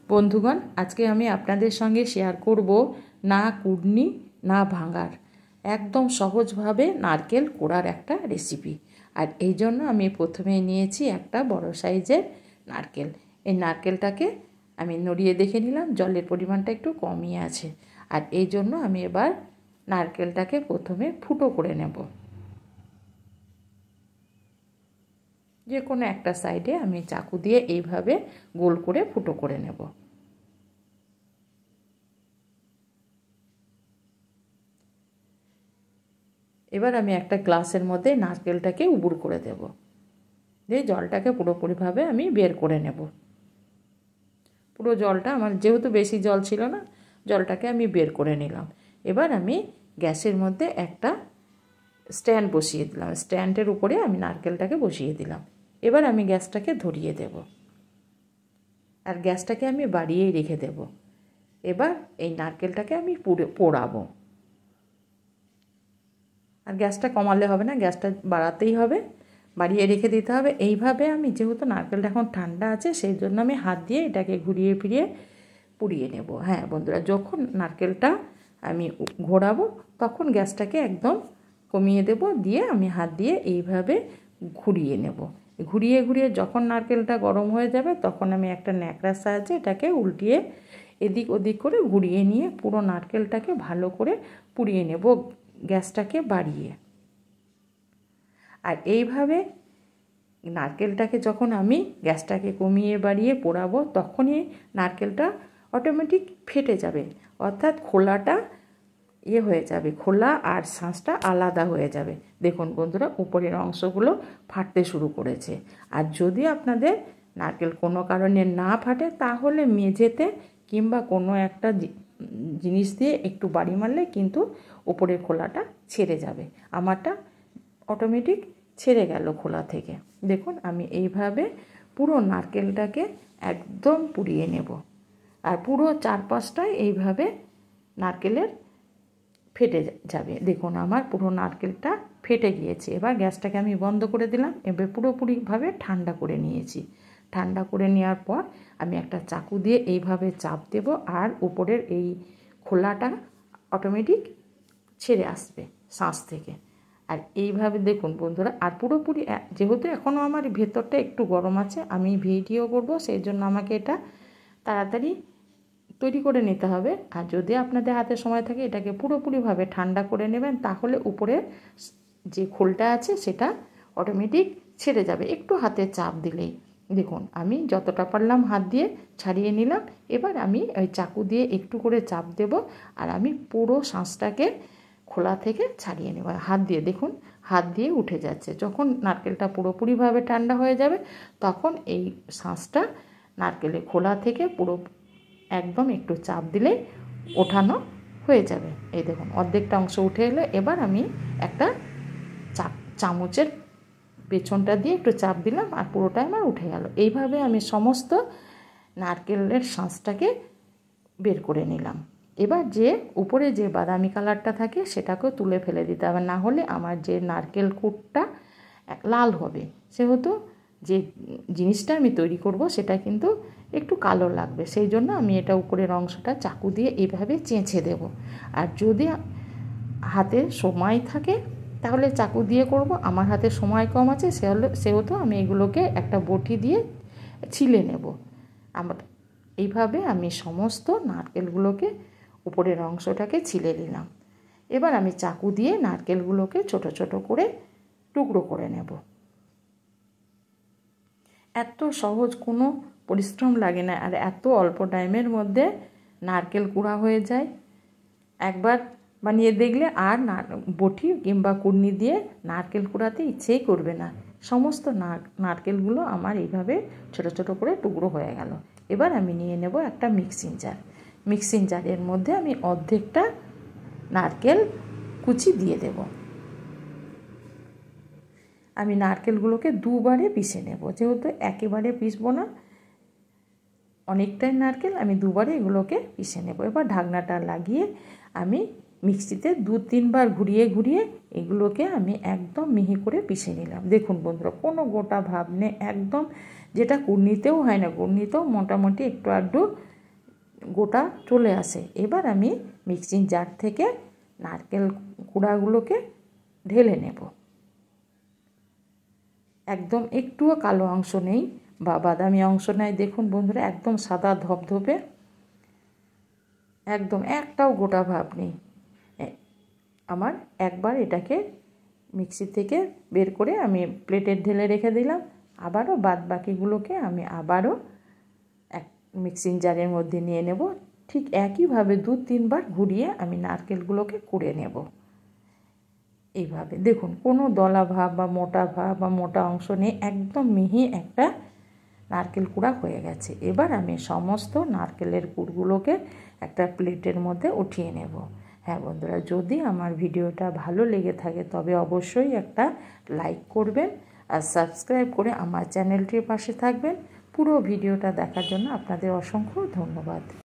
বন্ধুগণ, আজকে আমি আপনাদের সঙ্গে শেয়ার করব না কুড়নি না ভাঙার একদম সহজভাবে নারকেল কোড়ার একটা রেসিপি। আর এই জন্য আমি প্রথমে নিয়েছি একটা বড় সাইজের নারকেল। এই নারকেলটাকে আমি নড়িয়ে দেখে নিলাম জলের পরিমাণটা একটু কমই আছে। আর এই জন্য আমি এবার নারকেলটাকে প্রথমে ফুটো করে নেব। যে কোনো একটা সাইডে আমি চাকু দিয়ে এইভাবে গোল করে ফুটো করে নেব। এবার আমি একটা গ্লাসের মধ্যে নারকেলটাকে উবুড় করে দেব, দিয়ে জলটাকে পুরোপুরিভাবে আমি বের করে নেব। পুরো জলটা আমার যেহেতু বেশি জল ছিল না, জলটাকে আমি বের করে নিলাম। এবার আমি গ্যাসের মধ্যে একটা স্ট্যান্ড বসিয়ে দিলাম, স্ট্যান্ডের উপরে আমি নারকেলটাকে বসিয়ে দিলাম। এবার আমি গ্যাসটাকে ধরিয়ে দেব, আর গ্যাসটাকে আমি বাড়িয়েই রেখে দেব। এবার এই নারকেলটাকে আমি পোড়াবো। আর গ্যাসটা কমালে হবে না, গ্যাসটা বাড়াতেই হবে, বাড়িয়ে রেখে দিতে হবে। এইভাবে আমি যেহেতু নারকেলটা এখন ঠান্ডা আছে, সেই জন্য আমি হাত দিয়ে এটাকে ঘুরিয়ে ফিরিয়ে পুড়িয়ে নেব। হ্যাঁ বন্ধুরা, যখন নারকেলটা আমি ঘোরাবো তখন গ্যাসটাকে একদম কমিয়ে দেব, দিয়ে আমি হাত দিয়ে এইভাবে ঘুরিয়ে নেব। ঘুরিয়ে ঘুরিয়ে যখন নারকেলটা গরম হয়ে যাবে তখন আমি একটা ন্যাকড়ার সাহায্যে এটাকে উল্টিয়ে এদিক ওদিক করে ঘুরিয়ে নিয়ে পুরো নারকেলটাকে ভালো করে পুড়িয়ে নেব, গ্যাসটাকে বাড়িয়ে। আর এইভাবে নারকেলটাকে যখন আমি গ্যাসটাকে কমিয়ে বাড়িয়ে পোড়াবো তখনই নারকেলটা অটোমেটিক ফেটে যাবে, অর্থাৎ খোলাটা হয়ে যাবে, খোলা আর শাঁসটা আলাদা হয়ে যাবে। দেখুন বন্ধুরা, উপরের অংশগুলো ফাটতে শুরু করেছে। আর যদি আপনাদের নারকেল কোনো কারণে না ফাটে তাহলে মেঝেতে কিংবা কোনো একটা জিনিস দিয়ে একটু বাড়ি মারলে কিন্তু উপরের খোলাটা ছেড়ে যাবে। আমারটা অটোমেটিক ছেড়ে গেল খোলা থেকে। দেখুন আমি এইভাবে পুরো নারকেলটাকে একদম পুড়িয়ে নেব, আর পুরো চারপাশটায় এইভাবে নারকেলের ফেটে যাবে। দেখুন আমার পুরো নারকেলটা ফেটে গিয়েছে। এবার গ্যাসটাকে আমি বন্ধ করে দিলাম। এবার পুরোপুরিভাবে ঠান্ডা করে নিয়েছি। ঠান্ডা করে নেওয়ার পর আমি একটা চাকু দিয়ে এইভাবে চাপ দেব, আর উপরের এই খোলাটা অটোমেটিক ছেড়ে আসবে শাঁস থেকে। আর এইভাবে দেখুন বন্ধুরা, আর পুরোপুরি যেহেতু এখনও আমার ভেতরটা একটু গরম আছে, আমি ভিডিও করব, সেই জন্য আমাকে এটা তাড়াতাড়ি তৈরি করে নিতে হবে। আর যদি আপনাদের হাতে সময় থাকে এটাকে পুরোপুরিভাবে ঠান্ডা করে নেবেন, তাহলে উপরে যে খোলটা আছে সেটা অটোমেটিক ছেড়ে যাবে একটু হাতে চাপ দিলেই। দেখুন আমি যতটা পারলাম হাত দিয়ে ছাড়িয়ে নিলাম। এবার আমি ওই চাকু দিয়ে একটু করে চাপ দেব, আর আমি পুরো শাঁসটাকে খোলা থেকে ছাড়িয়ে নেব হাত দিয়ে। দেখুন হাত দিয়ে উঠে যাচ্ছে। যখন নারকেলটা পুরোপুরিভাবে ঠান্ডা হয়ে যাবে তখন এই শাঁসটা নারকেলের খোলা থেকে পুরো একদম একটু চাপ দিলে ওঠানো হয়ে যাবে। এই দেখুন অর্ধেকটা অংশ উঠে এলো। এবার আমি একটা চামচের পেছনটা দিয়ে একটু চাপ দিলাম, আর পুরোটাই আমার উঠে গেল। এইভাবে আমি সমস্ত নারকেলের শাঁসটাকে বের করে নিলাম। এবার যে উপরে যে বাদামি কালারটা থাকে সেটাকেও তুলে ফেলে দিতে হবে, না হলে আমার যে নারকেল কুটটা লাল হবে। সেহেতু যে জিনিসটা আমি তৈরি করব সেটা কিন্তু একটু কালো লাগবে, সেই জন্য আমি এটা উপরের অংশটা চাকু দিয়ে এইভাবে চেঁচে দেব। আর যদি হাতে সময় থাকে তাহলে চাকু দিয়ে করব, আমার হাতে সময় কম আছে সেহেতু আমি এগুলোকে একটা বটি দিয়ে ছিলে নেব। আমার এইভাবে আমি সমস্ত নারকেলগুলোকে উপরের অংশটাকে ছিলে নিলাম। এবার আমি চাকু দিয়ে নারকেলগুলোকে ছোট ছোট করে টুকরো করে নেব। এত সহজ, কোনো পরিশ্রম লাগে না, আর এত অল্প টাইমের মধ্যে নারকেল কুড়া হয়ে যায়। একবার বানিয়ে দেখলে আর বটি কিংবা কুড়নি দিয়ে নারকেল কুড়াতে ইচ্ছেই করবে না। সমস্ত নারকেলগুলো আমার এইভাবে ছোট ছোট করে টুকরো হয়ে গেল। এবার আমি নিয়ে নেব একটা মিক্সিং জার। মিক্সিং জারের মধ্যে আমি অর্ধেকটা নারকেল কুচি দিয়ে দেব। আমি নারকেলগুলোকে দুবারে পিষে নেব, যেহেতু একেবারে পিষবো না, অনেকটাই নারকেল, আমি দুবারে এগুলোকে পিষে নেব। এবার ঢাকনাটা লাগিয়ে আমি মিক্সিতে 2-3 বার ঘুরিয়ে ঘুরিয়ে এগুলোকে আমি একদম মিহি করে পিষে নিলাম। দেখুন বন্ধুরা, কোনো গোটা ভাব নেই, একদম যেটা কুড়নিতেও হয় না, কুড়নিতেও মোটামুটি একটু আধটু গোটা চলে আসে। এবার আমি মিক্সিং জার থেকে নারকেল কুড়াগুলোকে ঢেলে নেব। একদম একটুও কালো অংশ নেই বা বাদামি অংশ নেই। দেখুন বন্ধুরা, একদম সাদা ধপধপে, একদম একটাও গোটা ভাব নেই। আমার একবার এটাকে মিক্সি থেকে বের করে আমি প্লেটে ঢেলে রেখে দিলাম। আবারও বাদ বাকিগুলোকে আমি আবারও এক মিক্সিং জারের মধ্যে নিয়ে নেব। ঠিক একইভাবে 2-3 বার ঘুরিয়ে আমি নারকেলগুলোকে কুড়ে নেব। এইভাবে দেখুন, কোনো দলা ভাব বা মোটা ভাব বা মোটা অংশ নেই, একদম মিহি একটা নারকেল কুড়া হয়ে গেছে। এবার আমি সমস্ত নারকেলের কুড়গুলোকে একটা প্লেটের মধ্যে উঠিয়ে নেব। হ্যাঁ বন্ধুরা, যদি আমার ভিডিওটা ভালো লেগে থাকে তবে অবশ্যই একটা লাইক করবেন আর সাবস্ক্রাইব করে আমার চ্যানেলটির পাশে থাকবেন। পুরো ভিডিওটা দেখার জন্য আপনাদের অসংখ্য ধন্যবাদ।